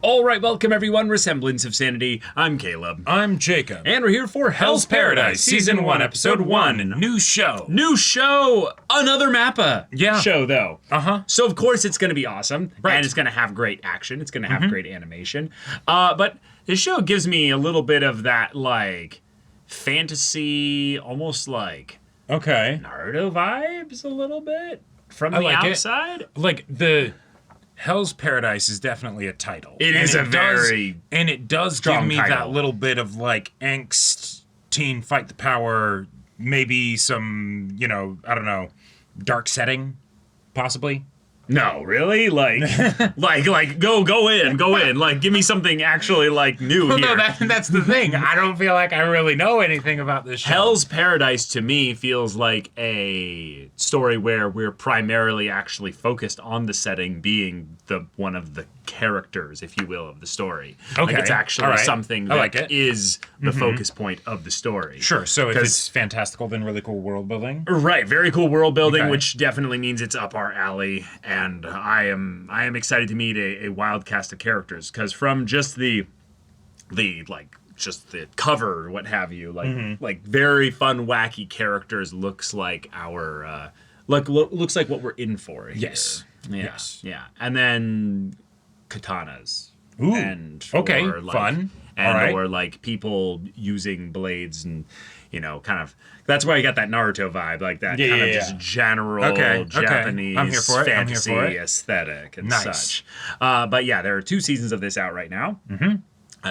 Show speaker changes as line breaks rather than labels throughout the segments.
All right, welcome everyone. We're Semblance of Sanity. I'm Caleb.
I'm Jacob.
And we're here for Hell's Paradise, Season 1, Episode 1.
New show.
New show! Another Mappa show, though. So, of course, it's going to be awesome.
Right.
And it's going to have great action. It's going to have great animation. But this show gives me a little bit of that, like, fantasy, almost like
Okay.
Naruto vibes a little bit from
I
the
like it.
outside.
Like, the Hell's Paradise is definitely a title.
It is a very
and it does give
strong
me
title.
that little bit of, like, angst, teen, fight the power, maybe some, I don't know, dark setting, possibly.
No, really? Like, go in. Like, give me something actually, like, new here.
No, that's the thing. I don't feel like I really know anything about this show.
Hell's Paradise, to me, feels like a story where we're primarily actually focused on the setting being one of the characters, if you will, of the story.
Okay.
Like, it's actually
All right.
something
I like
that
it.
is the focus point of the story.
Sure, so if
'Cause-
it's fantastical, then really cool world building.
Right, very cool world building,
Okay.
which definitely means it's up our alley, and I am excited to meet a wild cast of characters, because from just the cover, what have you, like very fun, wacky characters looks like our looks like what we're in for here.
Yes.
Yeah.
Yes.
Yeah, and then katanas.
Ooh.
And
Okay,
or, like,
fun.
And
All right.
or like people using blades and kind of that's why you got that Naruto vibe, like that kind of just general
Okay,
Japanese
I'm here for it, I'm here
fantasy
for it.
aesthetic and
Nice.
such. But yeah, there are 2 seasons of this out right now.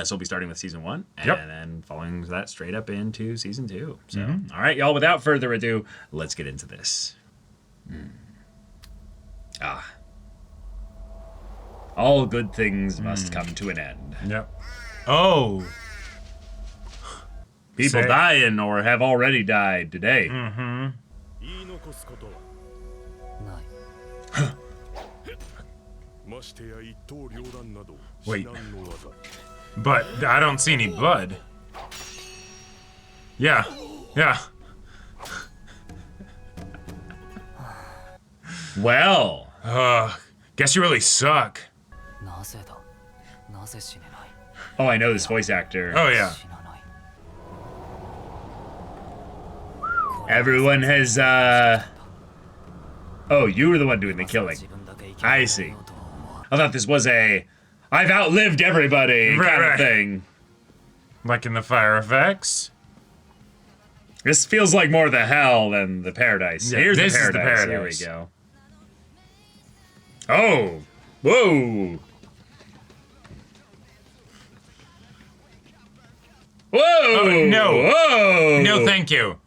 So we'll be starting with season 1 and
Yep.
then following that straight up into season 2. So all right, y'all, without further ado, let's get into this. All good things must come to an end.
Yep. Oh.
People
Say-
dying or have already died today.
言い残すことないましてや一刀両断など
Wait.
至難の技
But I don't see any blood. Yeah. Yeah.
Well,
Guess you really suck.
なぜだなぜ死ねない
oh, I know this voice actor.
Oh, yeah.
死なない
Everyone has, Oh, you were the one doing the killing.
自分だけ生き
I
残
see.
ろうと思わ
I thought this was I've outlived everybody
Right,
kind of
right.
thing.
Like in the fire effects.
This feels like more the hell than the paradise.
Yeah,
Here's
this
the
is the
paradise.
paradise.
Here we go. Oh, whoa. Whoa!
Oh, no.
Whoa!
No, thank you.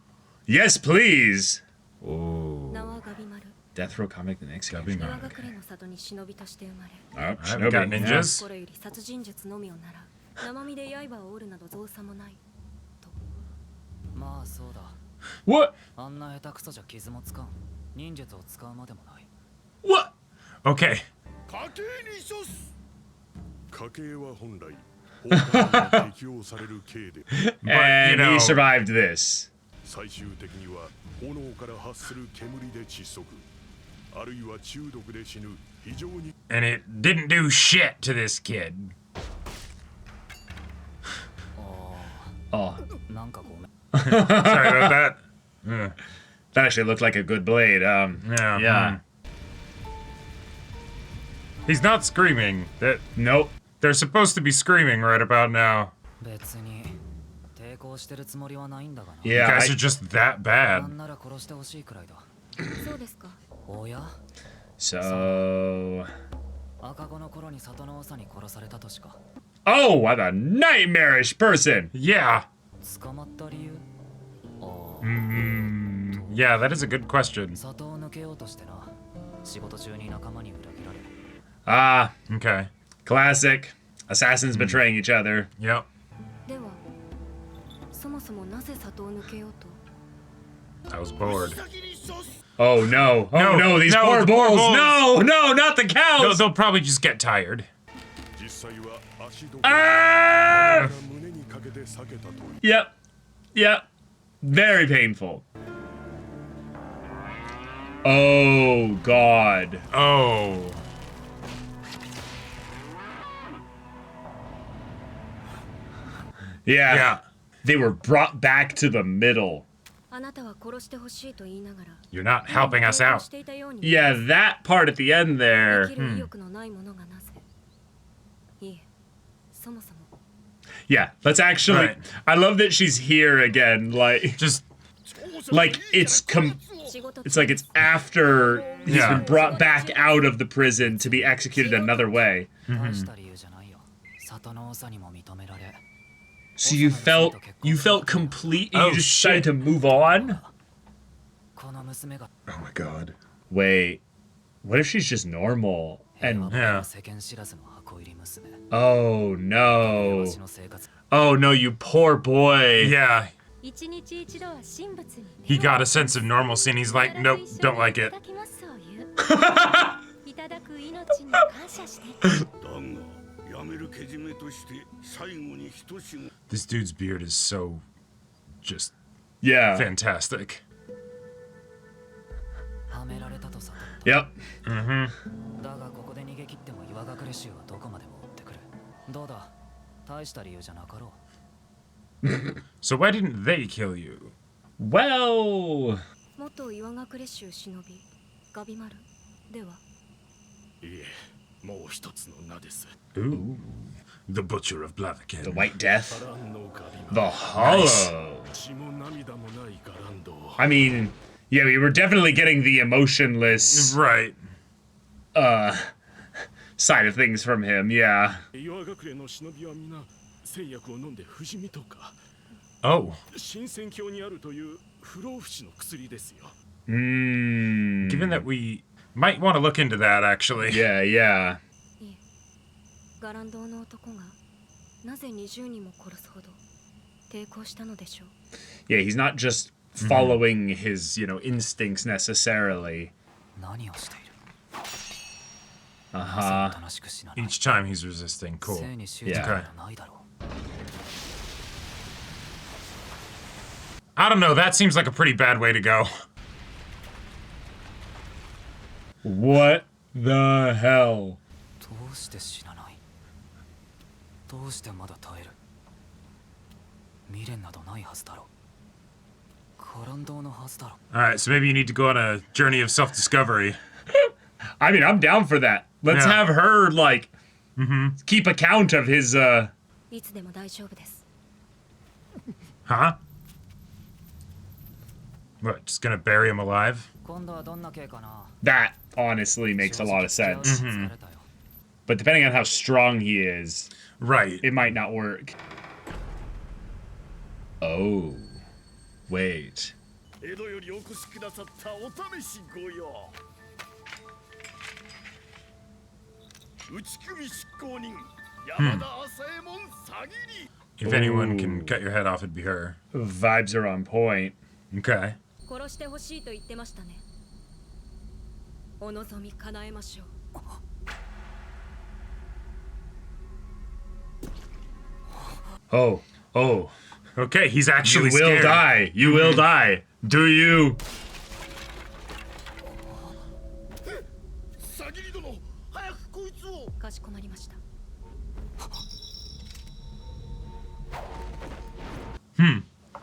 Yes, please.
名はガビマル
Death Row Comic the next
Gabimaru.
岩隠れの里に忍びとして生まれ
Oh,
I haven't got
Shinobi.
ninjas.
これより殺人術のみを習う生身で刃を折るなど造作もないう
まあそうだ
What?
あんな下手くそじゃ傷もつかん忍術を使うまでもない
What?
Okay.
家計に処す家計は本来放火に適用される刑で
And
you know-
he survived this.
最終的には炎から発する煙で窒息あるいは中毒で死ぬ非常に
And it didn't do shit to this kid.
Oh,
なんかごめん
Sorry about that.
that actually looked like a good blade.
Yeah.
Yeah.
He's not screaming.
Nope.
They're supposed to be screaming right about now.
別に抵抗してるつもりはないんだがな
You
Yeah.
guys are just that
な
bad.
んなら殺してほしいくらいだ
そうですか
おや
So.
赤子の頃に里の長に殺されたとしか
Oh, what a nightmarish person.
Yeah.
捕まった理由ああ
Yeah, that is a good question.
里を抜けようとしてな仕事中に仲間に裏切られ
Ah,
Okay.
classic. Assassins betraying each other.
Yep.
ではそもそもなぜ里を抜けようと
I was bored.
Oh no. Oh
No,
no, these
no,
poor
the poor
bulls.
bulls.
No, no, not the cows.
They'll probably just get tired.
実際は足どこ
Ah!
胸にかけて避けたという
Yep. Yep. Very painful. Oh god.
Oh.
Yeah.
Yeah.
They were brought back to the middle.
あなたは殺してほしいと言いながら
You're not helping us
抵抗
out.
していたように
Yeah, that part at the end
生
there.
きる意欲のないものがなぜいえそもそも
Yeah, let's actually.
Right.
I love that she's here again.
Just
Like it's it's like it's after he's
Yeah.
been brought back out of the prison to be executed another way.
大した理由じゃないよ里の長にも認められ
So you felt complete. And
Oh,
you just decided to move on.
この娘が
oh my god.
Wait, what if she's just normal?
平和
And
ボケ
Yeah.
の世間知らずの箱入り娘
oh no,
わしの生活
oh no, you poor boy.
Yeah.
一日一度は神仏に
He got a sense of normalcy and he's like, nope, don't like it.
いただきますを言ういただく命に感謝して
This dude's beard is so just
Yeah.
fantastic.
はめられたとさ
Yep.
だがここで逃げ切っても岩隠れ衆はどこまでも追ってくるどうだ大した理由じゃなかろ
So why didn't they kill you?
Well,
元岩隠れ衆忍びガビマルでは
Ooh. The Butcher of
the
Blaviken.
White Death, the Hollow. I mean, yeah, we were definitely getting the emotionless
Right.
side of things from him. Yeah.
岩隠れの忍びは皆製薬を飲んで不死身とか
Oh.
新鮮鏡にあるという不老不死の薬ですよ
Mm.
Given that we might want to look into that, actually.
Yeah, yeah.
いえガランドの男がなぜ20人も殺すほど抵抗したのでしょう
Yeah, he's not just following his, instincts necessarily.
何をしている
Uh-huh.
正しく死なない
Each time he's resisting. Cool.
性に執着
Yeah.
などないだろう
I don't know. That seems like a pretty bad way to go.
What the hell?
どうして死なないどうしてまだ耐える未練などないはずだろうガランドのはずだろ
All right, so maybe you need to go on a journey of self-discovery.
I mean, I'm down for that. Let's
Yeah.
have her, keep account of his,
いつでも大丈夫です
Huh? What, just gonna bury him alive?
今度はどんな系かな
that honestly makes a lot of sense.
疲れたよ
But depending on how strong he is,
Right.
it might not work. Oh. Wait.
江戸よりお越しくださったお試しご用打ち首執行人山田朝右衛門詐欺
If anyone can
Ooh.
cut your head off, it'd be her.
Vibes are on point.
Okay.
殺してほしいと言ってましたねお望み叶えましょう
Oh. Oh.
Okay, he's
You
actually
will
scared.
die. You will die. Do you?
詐欺殿早くこいつを
かしこまりました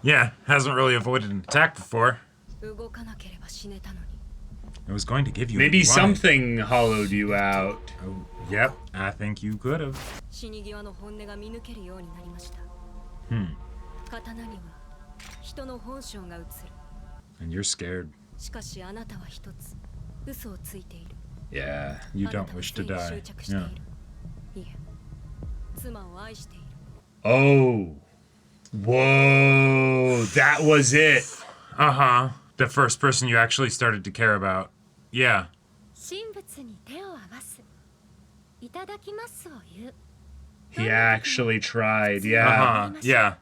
Yeah, hasn't really avoided an attack before.
動かなければ死ねたのに
I was going to give you
Maybe
what you wanted.
something hollowed you out.
Oh, yep, I think you could have.
死に際の本音が見抜けるようになりました 刀には人の本性が映る
And you're scared.
しかしあなたは一つ嘘をついている
Yeah.
You
あな
don't
たは
wish to
性に
die.
執着してい
Yeah.
るいえ妻を愛している
Oh. Whoa. That was it.
Uh-huh. The first person you actually started to care about. Yeah.
神仏に手を合わすいただきますを言う
He actually tried. Yeah.
Uh-huh. Yeah.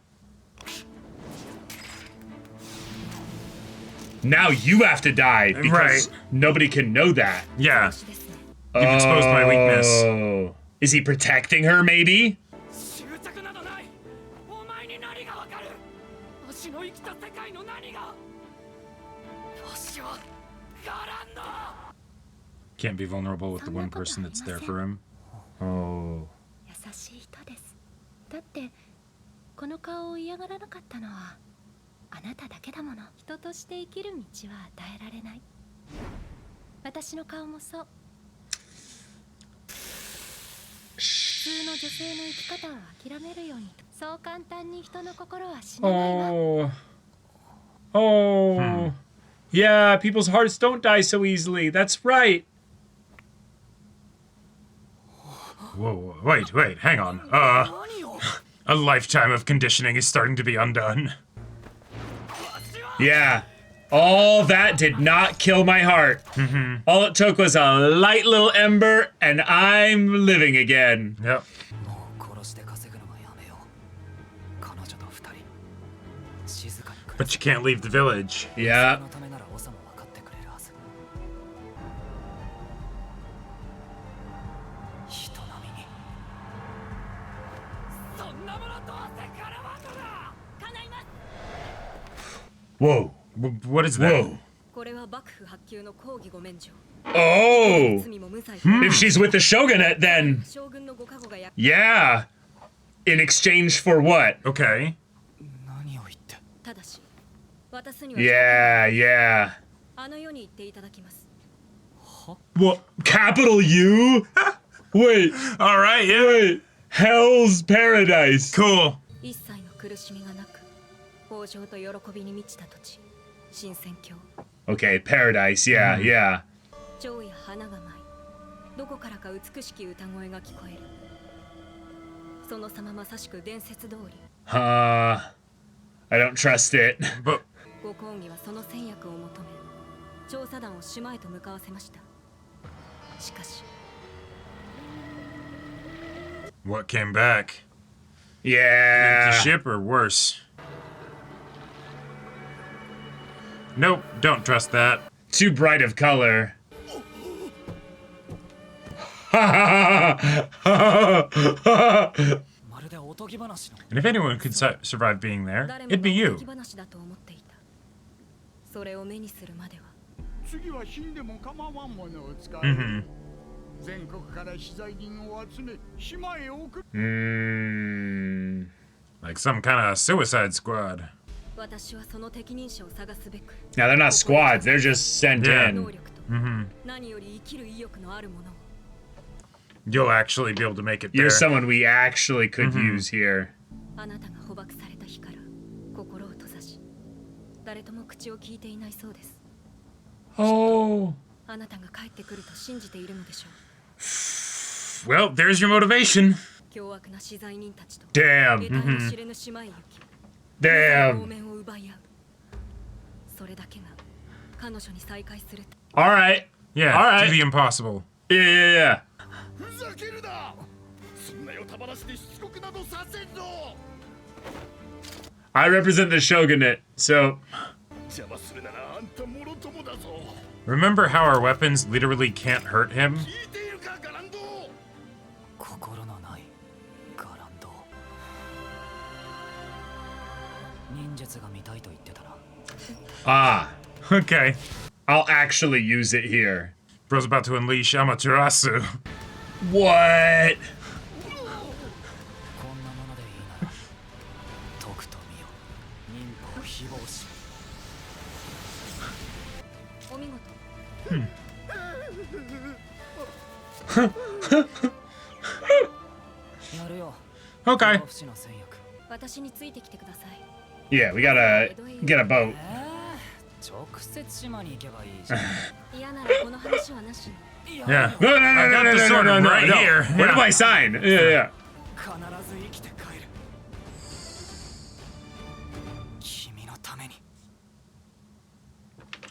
Now you have to die because
Right.
nobody can know that.
Yeah.
私ですね
You've exposed my weakness.
Oh. Is he protecting her, maybe?
執着などないお前に何がわかるわしの生きた世界の何がわしはガランド
Can't be vulnerable with the one person that's there for him.
Oh.
優しい人ですだって
この顔を嫌がらなかったのはあなただけだもの。人として生きる道は与えられない。私の顔もそう。普通の女性の生き方を諦めるように。そう簡単に人の心は死なないわ。
Oh. Yeah, people's hearts don't die so easily. That's right.
Whoa, wait, hang on. A lifetime of conditioning is starting to be undone.
Yeah. All that did not kill my heart. All it took was a light little ember, and I'm living again.
Yep.
もう殺して稼ぐのはやめよう。彼女と二人静かに暮ら
But you can't leave the village.
そ
Yeah.
のためなら長も分かってくれるはず。人並みにそんなものどうせかなわんのだ。叶います。
Whoa. What is that?
Whoa.
これは幕府発給の抗議ご免除。
Oh.
罪も無罪。
If she's with the shogunate, then
将軍のご加護がや
yeah. In exchange for what?
Okay.
何を言って。
ただし渡すには
Yeah, yeah.
あの世に行っていただきます。
What? Capital U? Wait.
All right, yeah.
Wait. Hell's Paradise.
Cool.
一切の苦しみがなく豊穣と喜びに満ちた土地、新鮮郷。
Okay, Paradise. Yeah, yeah.
蝶や花が舞い、どこからか美しき歌声が聞こえる。その様まさしく伝説通り。
I don't trust it.
But
ご公儀はその戦略を求め、調査団を島へと向かわせました。しかし
what came back?
Yeah.
The ship or worse? Nope, don't trust that.
Too bright of color.
まるでおとぎ話の。
And if anyone could survive being there,
誰も
it'd be
が
you.
おとぎ話だと思っていた。それを目にするまでは。
次は死んでも構わんものを使う。
Mm-hmm.
全国から資材人を集め島へ送る。
Like some kind of suicide squad.
私はその適任者を探すべく。
Now they're not squads, they're just sent
Yeah.
in.
能力と何より生きる意欲のある者を。
You'll actually be able to make it there.
You're someone we actually could use here.
あなたが捕獲された日から心を閉ざし、誰とも口を聞いていないそうです。
Oh.
あなたが帰ってくると信じているのでしょう。
Well, there's your motivation.
凶悪な資材人たちと
Damn.
得体の知れぬ島へ行き、
Damn.
方面を奪い合う。それだけが彼女に再会する。
All right.
Yeah,
All
do
right.
the impossible.
Yeah, yeah, yeah.
ふざけるな。そんな世束なしでしつこくなどさせんぞ。
I represent the shogunate, so
邪魔するならあんたもろともだぞ。
Remember how our weapons literally can't hurt him?
聞いているかガランド。
心のないガランド。忍術が見たいと言ってたな。
ah,
Okay.
I'll actually use it here.
Bro's about to unleash Amaterasu.
What?
こんなものでいいならとくと見よ。忍法非暴士。
お見事。
やるよ。
Okay.
不死の戦略。
私についてきてください。
Yeah, we gotta get a boat.
直接島に行けばいいじゃん。
嫌ならこの話はなしに。
Yeah.
No, no, no,
I
no,
got
no,
the
no,
sword
no, no,
right
no.
here.
Where do
Yeah.
I sign? Yeah, yeah.
必ず生きて帰る。君のために。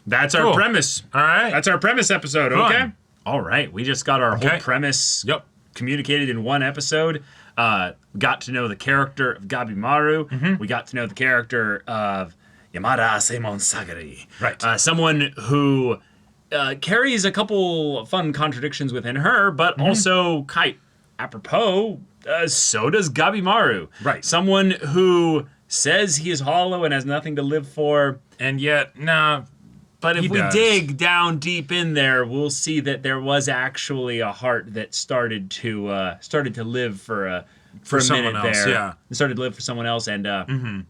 That's our
Cool.
premise.
All right.
That's our premise episode,
Fun.
okay? All right, we just got our whole
Okay.
premise
Yep.
communicated in one episode. Got to know the character of Gabimaru. We got to know the character of Yamada Asemon Sagiri.
Right.
Someone who carries a couple fun contradictions within her, but also, quite apropos, so does Gabimaru.
Right.
Someone who says he is hollow and has nothing to live for.
And yet, nah.
But if
He
we
does.
dig down deep in there, we'll see that there was actually a heart that started to live for for a
someone
minute
else,
there.
yeah.
And started to live for someone else, and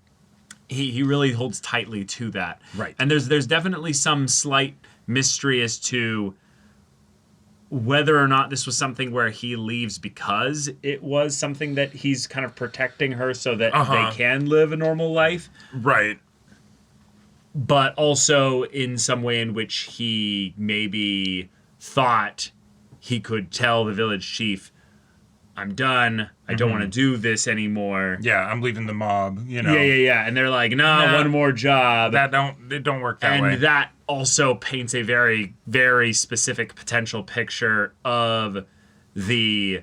he really holds tightly to that.
Right.
And there's definitely some slight mystery as to whether or not this was something where he leaves because it was something that he's kind of protecting her so that they can live a normal life,
Right.
but also in some way in which he maybe thought he could tell the village chief, I'm done. I don't want to do this anymore.
Yeah, I'm leaving the mob, you know.
Yeah. And they're like, nah, one more job.
It don't work that way.
And that also paints a very, very specific potential picture of the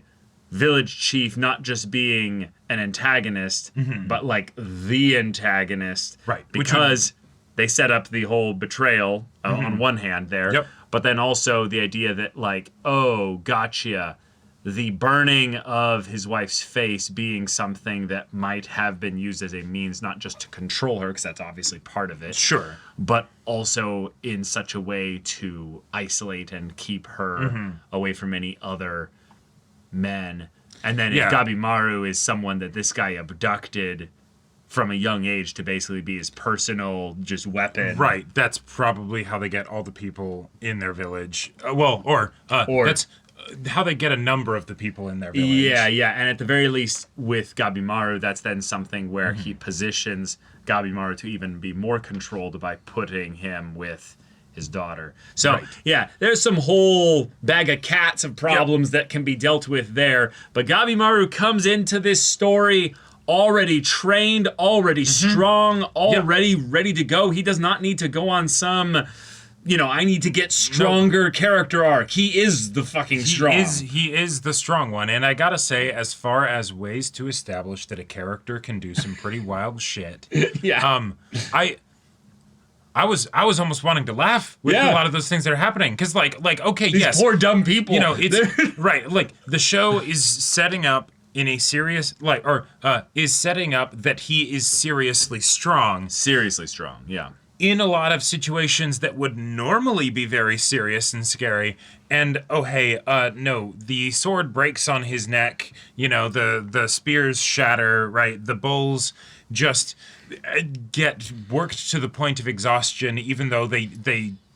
village chief not just being an antagonist, but like the antagonist.
Right.
Because they set up the whole betrayal on one hand there.
Yep.
But then also the idea that like, oh, gotcha. The burning of his wife's face being something that might have been used as a means not just to control her, because that's obviously part of it.
Sure.
But also in such a way to isolate and keep her away from any other men. And then if Gabimaru is someone that this guy abducted from a young age to basically be his personal just weapon.
Right. That's probably how they get all the people in their village. Or that's how they get a number of the people in their village.
Yeah. And at the very least, with Gabimaru, that's then something where he positions Gabimaru to even be more controlled by putting him with his daughter. So, yeah, there's some whole bag of cats of problems that can be dealt with there. But Gabimaru comes into this story already trained, already strong, already ready to go. He does not need to go on some... I need to get stronger character arc. He is the fucking strong.
He is the strong one. And I gotta say, as far as ways to establish that a character can do some pretty wild shit. I was almost wanting to laugh with a lot of those things that are happening. Because okay,
These poor dumb people.
It's right. Like the show is setting up in a serious is setting up that he is seriously strong.
Seriously strong, yeah.
In a lot of situations that would normally be very serious and scary. And, no, the sword breaks on his neck, the spears shatter, right? The bulls just get worked to the point of exhaustion, even though they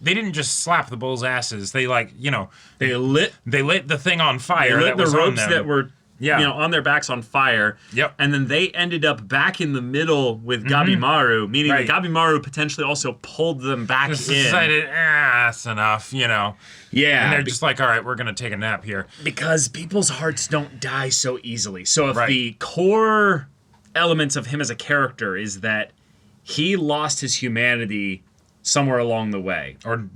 didn't just slap the bulls' asses. They they lit the thing on fire.
They lit
that was
the ropes
on them.
that were on their backs on fire.
Yep.
And then they ended up back in the middle with Gabimaru, meaning that Gabimaru potentially also pulled them back
Just
in.
decided, that's enough, Yeah.
Yeah.
And they're just like, all right, we're going to take a nap here.
Because people's hearts don't die so easily. So if the core elements of him as a character is that he lost his humanity somewhere along the way.
Or,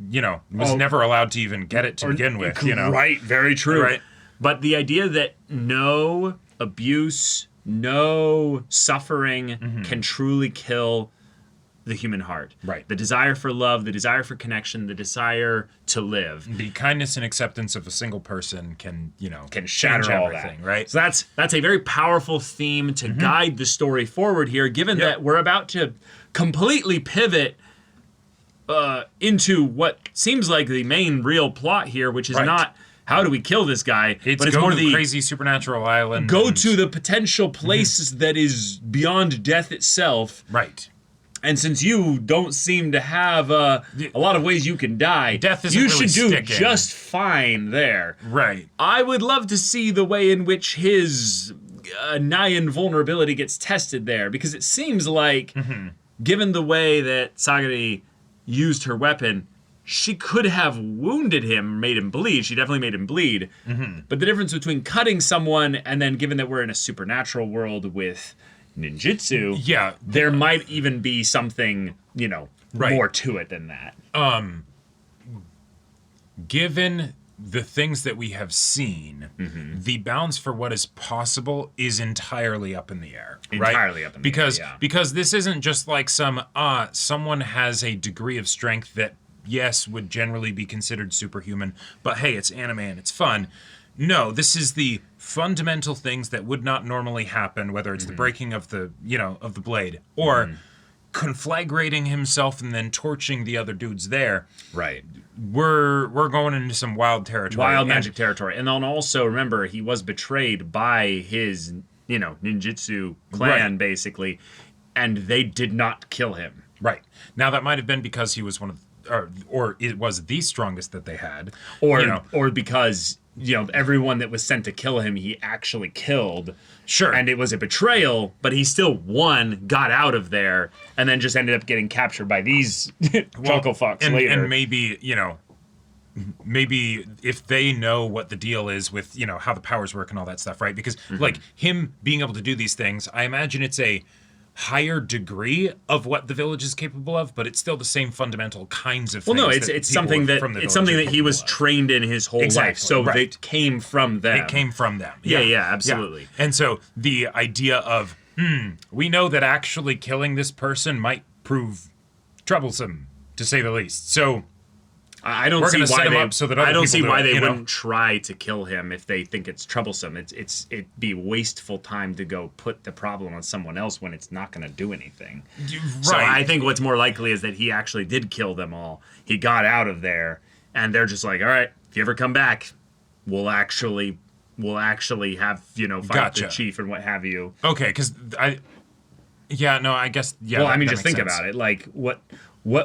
was never allowed to even get it to begin with,
Right, very true.
Right.
But the idea that no abuse, no suffering can truly kill the human heart.
Right.
The desire for love, the desire for connection, the desire to live.
The kindness and acceptance of a single person can
Shatter
change
all
everything,
that.
right?
So that's a very powerful theme to guide the story forward here, given that we're about to completely pivot into what seems like the main real plot here, which is not how do we kill this guy,
but it's more the crazy supernatural island.
Go to the potential places that is beyond death itself.
Right.
And since you don't seem to have a lot of ways you can die,
death isn't
you
really
should do
sticking.
just fine there.
Right.
I would love to see the way in which his nigh invulnerability gets tested there, because it seems like, given the way that Sagiri used her weapon, she could have wounded him, made him bleed. She definitely made him bleed. But the difference between cutting someone and then, given that we're in a supernatural world with ninjutsu, there might even be something, more to it than that.
Given the things that we have seen, the bounds for what is possible is entirely up in the air.
Entirely up in the air,
because this isn't just like someone has a degree of strength that, yes, would generally be considered superhuman, but hey, it's anime and it's fun. No, this is the fundamental things that would not normally happen, whether it's the breaking of the, of the blade, or conflagrating himself and then torching the other dudes there.
Right.
We're going into some wild territory.
Wild magic territory. And then also, remember, he was betrayed by his, ninjutsu clan,
Right.
basically, and they did not kill him.
Right. Now that might have been because he was one of, or it was the strongest that they had,
Or because everyone that was sent to kill him, he actually killed.
Sure.
And it was a betrayal, but he still got out of there, and then just ended up getting captured by these chuckle fucks later.
And maybe, maybe if they know what the deal is with, how the powers work and all that stuff, right? Because, like, him being able to do these things, I imagine it's a higher degree of what the village is capable of, but it's still the same fundamental kinds of things.
Well, no, it's something that he was trained in his whole life, so it came from them.
It came from them.
Yeah, absolutely.
Yeah. And so the idea of, we know that actually killing this person might prove troublesome, to say the least. So
I don't
we're
see
gonna set
why
him
they.
up so that
I
other
don't
people
see
do
why
it,
they
you know?
wouldn't try to kill him if they think it's troublesome. It'd be wasteful time to go put the problem on someone else when it's not going to do anything.
Right.
So I think what's more likely is that he actually did kill them all. He got out of there, and they're just like, all right, if you ever come back, we'll actually have fight
Gotcha.
the chief and what have you.
Okay, because I guess,
Well, I mean,
that
just
makes
think
sense.
about it. Like, what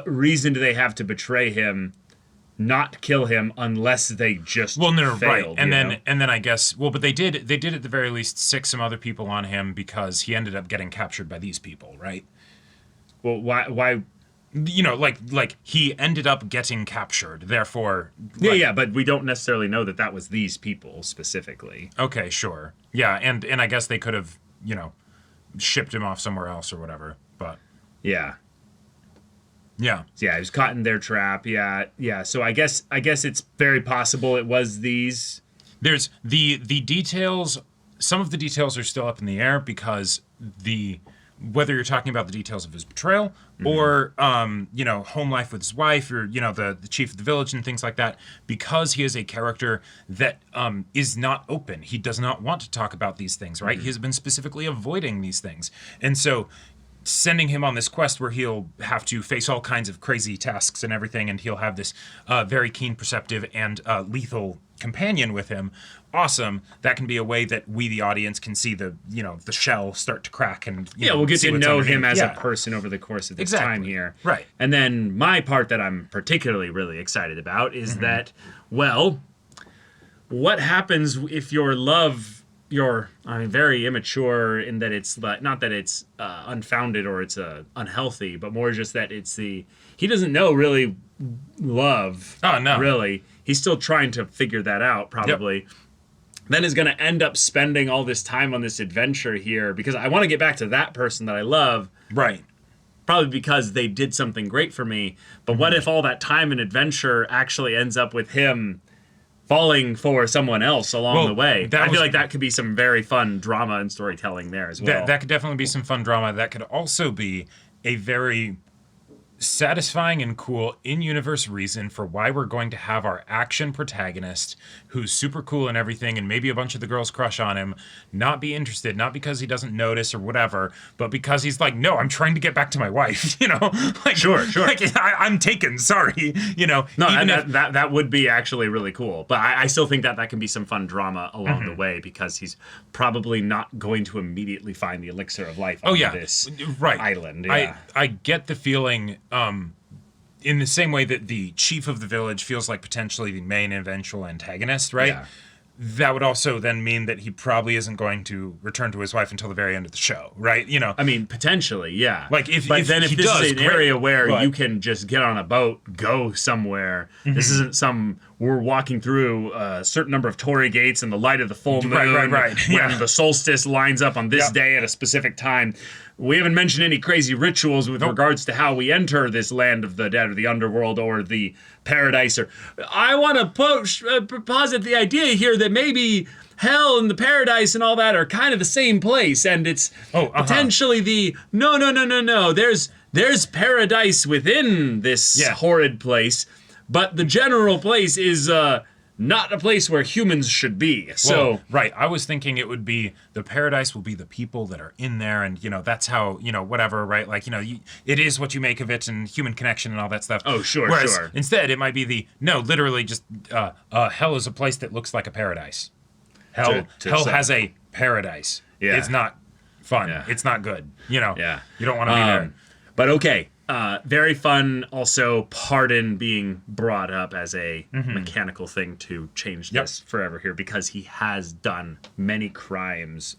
reason do they have to betray him, not kill him, unless they just
Well, no,
failed,
right, and then I guess, but they did at the very least sick some other people on him because he ended up getting captured by these people, right?
Well, why?
Like he ended up getting captured, therefore.
Yeah, but we don't necessarily know that was these people specifically.
Okay, sure. Yeah, and I guess they could have, shipped him off somewhere else or whatever, but
Yeah.
yeah.
Yeah, he was caught in their trap. Yeah. So I guess it's very possible it was these.
There's the details. Some of the details are still up in the air because whether you're talking about the details of his betrayal or home life with his wife or the chief of the village and things like that, because he is a character that is not open. He does not want to talk about these things, right? He has been specifically avoiding these things, and so sending him on this quest where he'll have to face all kinds of crazy tasks and everything, and he'll have this very keen, perceptive, and lethal companion with him. Awesome. That can be a way that we, the audience, can see the shell start to crack, and
We'll get
see
to
what's
know him
underneath.
as
Yeah.
a person over the course of this
Exactly.
time here.
Right.
And then my part that I'm particularly really excited about is
Mm-hmm.
that, well, what happens if you're very immature in that it's not that it's unfounded or it's unhealthy, but more just that he doesn't know really love.
Oh, no.
Really. He's still trying to figure that out, probably. Yep. Then is going to end up spending all this time on this adventure here because I want to get back to that person that I love.
Right.
Probably because they did something great for me. But what if all that time and adventure actually ends up with him falling for someone else along the way? I feel like that could be some very fun drama and storytelling there as well.
That could definitely be some fun drama. That could also be a very satisfying and cool in-universe reason for why we're going to have our action protagonist, who's super cool and everything, and maybe a bunch of the girls crush on him, not be interested, not because he doesn't notice or whatever, but because he's like, no, I'm trying to get back to my wife, like
Sure.
like I'm taken, sorry,
No, that would be actually really cool, but I still think that can be some fun drama along the way because he's probably not going to immediately find the elixir of life on this island. Yeah.
I get the feeling in the same way that the chief of the village feels like potentially the main eventual antagonist, right?
Yeah.
That would also then mean that he probably isn't going to return to his wife until the very end of the show, right?
I mean, potentially, yeah.
Like if
this is an area where you
but-
can just get on a boat, go somewhere. This isn't we're walking through a certain number of torii gates in the light of the full moon.
Right.
When the solstice lines up on this day at a specific time. We haven't mentioned any crazy rituals with regards to how we enter this land of the dead or the underworld or the paradise. Or I want to posit the idea here that maybe hell and the paradise and all that are kind of the same place, and it's potentially no. There's paradise within this horrid place, but the general place is not a place where humans should be. So
right, I was thinking it would be the paradise will be the people that are in there, and that's how whatever, right? Like it is what you make of it, and human connection and all that stuff.
Oh, sure,
Whereas
sure.
Instead, it might be literally just hell is a place that looks like a paradise. Hell
To
has a paradise. it's not fun.
Yeah.
It's not good. You know.
Yeah.
You don't want to be there.
But okay. Very fun. Also, pardon being brought up as a mechanical thing to change this forever here, because he has done many crimes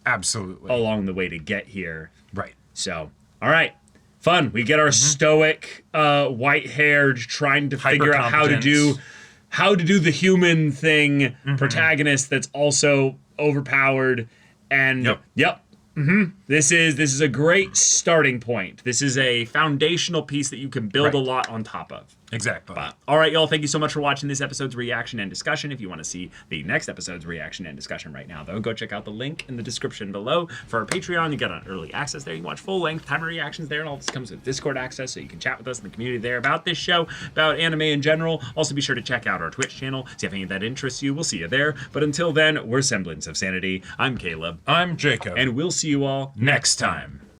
Absolutely.
along the way to get here.
Right.
So, all right. Fun. We get our stoic, white-haired, trying to figure out how to do the human thing protagonist that's also overpowered. And this is a great starting point. This is a foundational piece that you can build a lot on top of.
Exactly.
But, all right, y'all. Thank you so much for watching this episode's reaction and discussion. If you want to see the next episode's reaction and discussion right now, though, go check out the link in the description below for our Patreon. You get an early access there. You can watch full-length timer reactions there, and all this comes with Discord access, so you can chat with us in the community there about this show, about anime in general. Also, be sure to check out our Twitch channel, see if any of that interests you. We'll see you there. But until then, we're Semblance of Sanity. I'm Caleb.
I'm Jacob.
And we'll see you all next time.